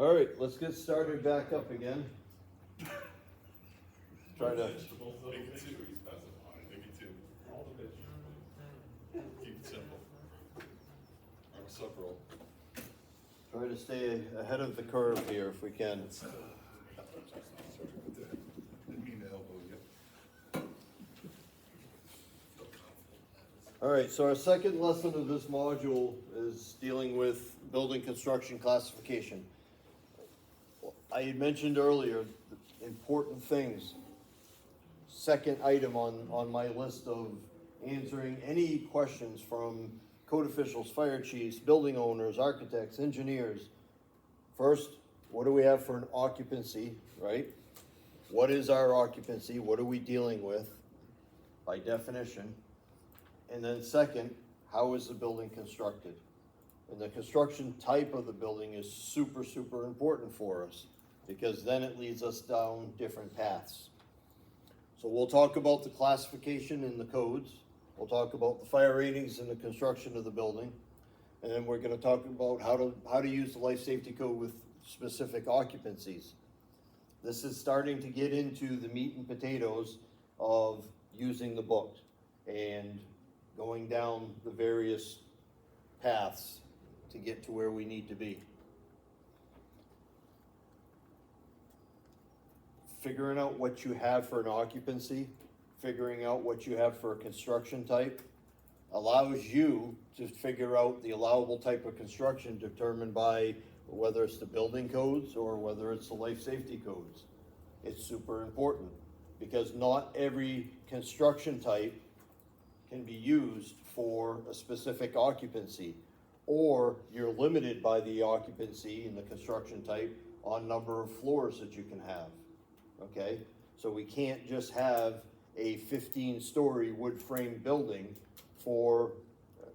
All right, let's get started back up again. Try to, Make it two, you specify, make it two. All the vegetables. Keep it simple. I'm a sub roll. try to stay ahead of the curve here if we can. Sorry, didn't mean to elbow you. All right, so our second lesson of this module is dealing with building construction classification. I had mentioned earlier, the important things. Second item on my list of answering any questions from code officials, fire chiefs, building owners, architects, engineers. First, what do we have for an occupancy, right? What is our occupancy? What are we dealing with by definition? And then second, how is the building constructed? And the construction type of the building is super, super important for us because then it leads us down different paths. So we'll talk about the classification in the codes. We'll talk about the fire ratings and the construction of the building. And then we're gonna talk about how to use the life safety code with specific occupancies. This is starting to get into the meat and potatoes of using the book and going down the various paths to get to where we need to be. Figuring out what you have for an occupancy, figuring out what you have for a construction type, allows you to figure out the allowable type of construction determined by whether it's the building codes or whether it's the life safety codes. It's super important because not every construction type can be used for a specific occupancy, or you're limited by the occupancy and the construction type on number of floors that you can have. Okay, so we can't just have a 15-story wood frame building for,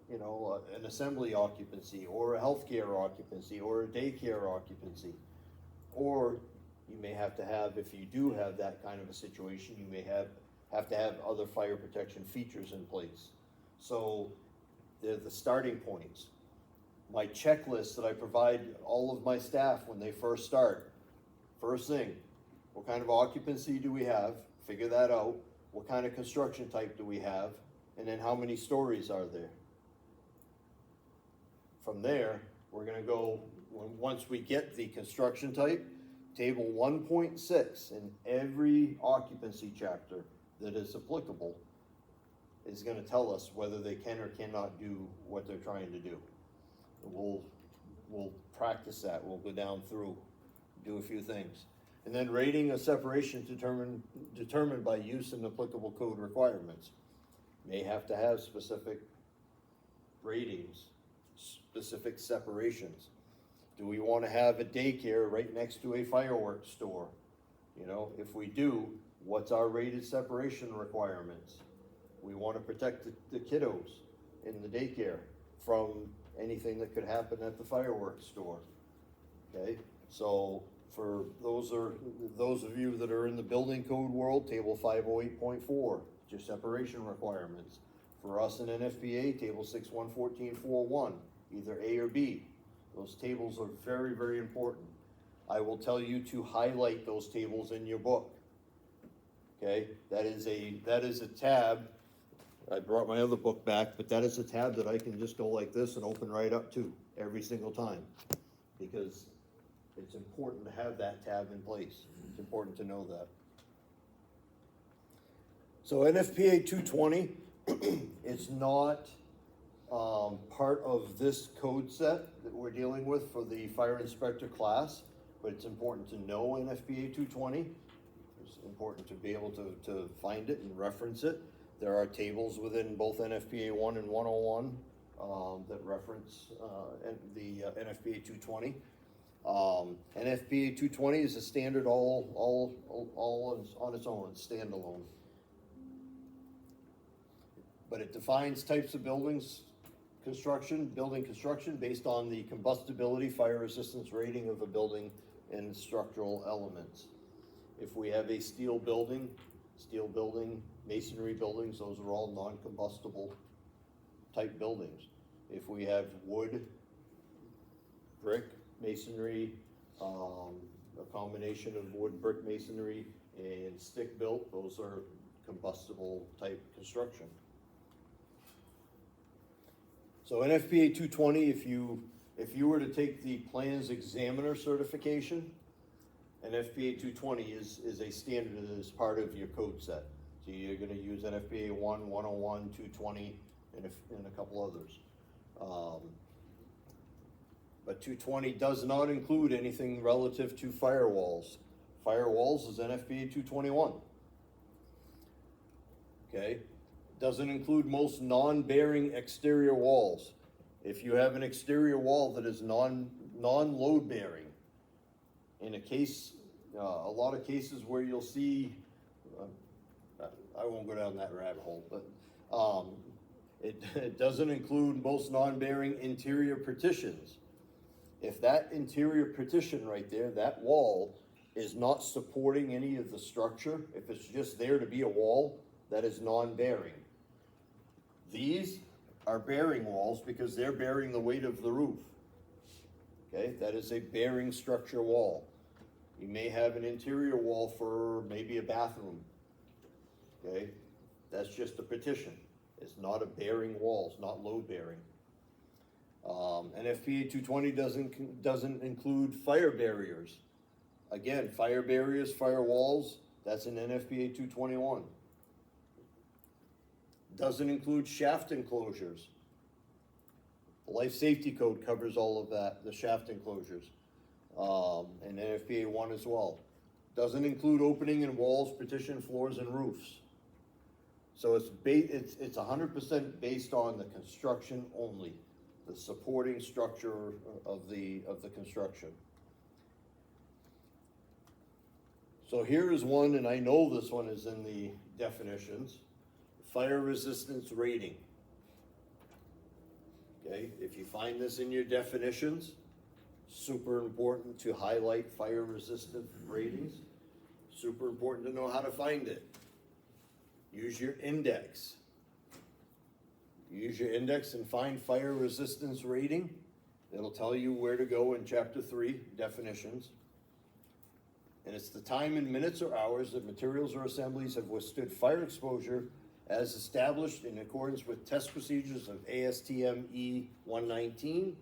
an assembly occupancy or a healthcare occupancy or a daycare occupancy. Or you may have to have, if you do have that kind of a situation, you may have to have other fire protection features in place. So they're the starting points. My checklist that I provide all of my staff when they first start, first thing, what kind of occupancy do we have? Figure that out. What kind of construction type do we have? And then how many stories are there? From there, we're gonna go, once we get the construction type, table 1.6 in every occupancy chapter that is applicable is gonna tell us whether they can or cannot do what they're trying to do. We'll practice that. We'll go down through, do a few things. And then rating of separation determined by use and applicable code requirements. May have to have specific ratings, specific separations. Do we want to have a daycare right next to a fireworks store? If we do, what's our rated separation requirements? We want to protect the kiddos in the daycare from anything that could happen at the fireworks store. Okay, so for those of you that are in the building code world, table 508.4, just separation requirements. For us in NFPA, table 6114.41, either A or B. Those tables are very, very important. I will tell you to highlight those tables in your book. Okay, that is a tab. I brought my other book back, but that is a tab that I can just go like this and open right up to every single time, because it's important to have that tab in place. It's important to know that. So NFPA 220, it's not part of this code set that we're dealing with for the fire inspector class, but it's important to know NFPA 220. It's important to be able to find it and reference it. There are tables within both NFPA 1 and 101 that reference the NFPA 220. NFPA 220 is a standard all on its own, it's standalone. But it defines types of building construction based on the combustibility, fire resistance rating of a building and structural elements. If we have a steel building, masonry buildings, those are all non-combustible type buildings. If we have wood, brick, masonry, A combination of wood, brick masonry, and stick built, those are combustible type construction. So NFPA 220, if you were to take the plans examiner certification, NFPA 220 is a standard that is part of your code set. So you're gonna use NFPA 1, 101, 220, and a couple others. But 220 does not include anything relative to firewalls. Firewalls is NFPA 221. Okay? Doesn't include most non-bearing exterior walls. If you have an exterior wall that is non-load bearing, in a case, a lot of cases where you'll see, I won't go down that rabbit hole, but it doesn't include most non-bearing interior partitions. If that interior partition right there, that wall, is not supporting any of the structure, if it's just there to be a wall, that is non-bearing. These are bearing walls because they're bearing the weight of the roof. Okay, that is a bearing structure wall. You may have an interior wall for maybe a bathroom. Okay, that's just a partition. It's not a bearing wall, it's not load bearing. NFPA 220 doesn't include fire barriers. Again, fire barriers, fire walls, that's in NFPA 221. Doesn't include shaft enclosures. The Life Safety Code covers all of that, the shaft enclosures, and NFPA 1 as well. Doesn't include opening in walls, partition floors, and roofs. So it's 100% based on the construction only, the supporting structure of the construction. So here is one, and I know this one is in the definitions, fire resistance rating. Okay, if you find this in your definitions, super important to highlight fire resistant ratings. Super important to know how to find it. Use your index. Use your index and find fire resistance rating. It'll tell you where to go in chapter 3, definitions. And it's the time in minutes or hours that materials or assemblies have withstood fire exposure as established in accordance with test procedures of ASTM E119,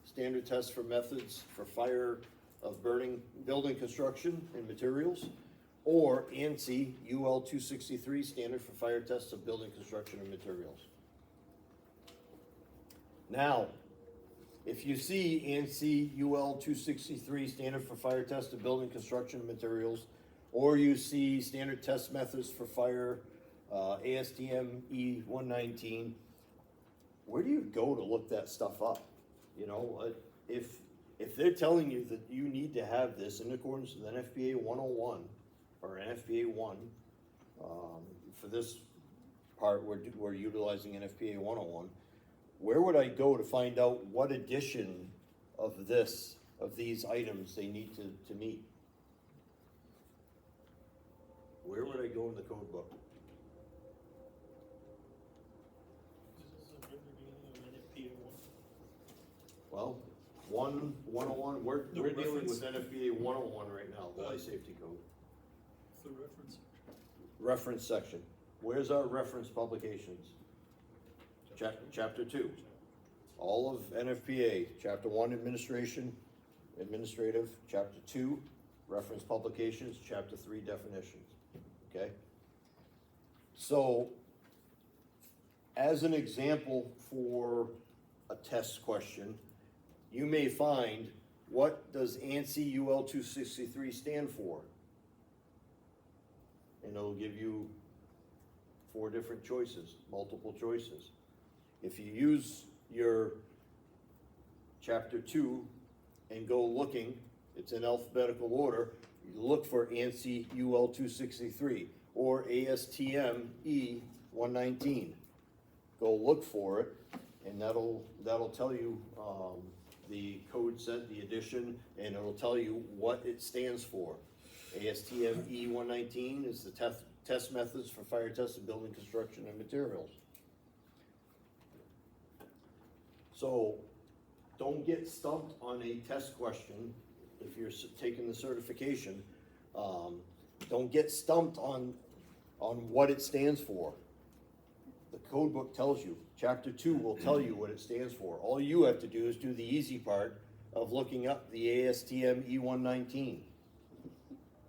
standard test for methods for fire of burning, building construction and materials, or ANSI UL 263, standard for fire tests of building construction and materials. Now, if you see ANSI UL 263, standard for fire test of building construction and materials, or you see standard test methods for fire, ASTM E119, where do you go to look that stuff up? You know, if they're telling you that you need to have this in accordance with NFPA 101 or NFPA 1, for this part we're utilizing NFPA 101, where would I go to find out what edition of these items they need to meet? Where would I go in the code book? Well, 101, we're dealing with NFPA 101 right now, the Life Safety Code. It's the reference section. Reference section. Where's our reference publications? Chapter 2. All of NFPA, Chapter 1, administrative, Chapter 2, reference publications, Chapter 3, definitions. Okay? So, as an example for a test question, you may find, what does ANSI UL 263 stand for? And it'll give you 4 different choices, multiple choices. If you use your chapter 2 and go looking, it's in alphabetical order, you look for ANSI UL 263 or ASTM E119. Go look for it, and that'll tell you the code set, the edition, and it'll tell you what it stands for. ASTM E119 is the test methods for fire tests of building construction and materials. So don't get stumped on a test question if you're taking the certification, don't get stumped on what it stands for. The code book tells you, chapter 2 will tell you what it stands for. All you have to do is do the easy part of looking up the ASTM E119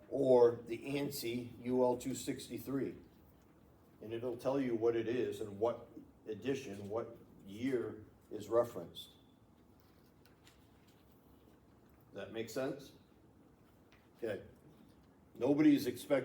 or the ANSI UL 263. And it'll tell you what it is and what edition, what year is referenced. That make sense? Okay. Nobody's expecting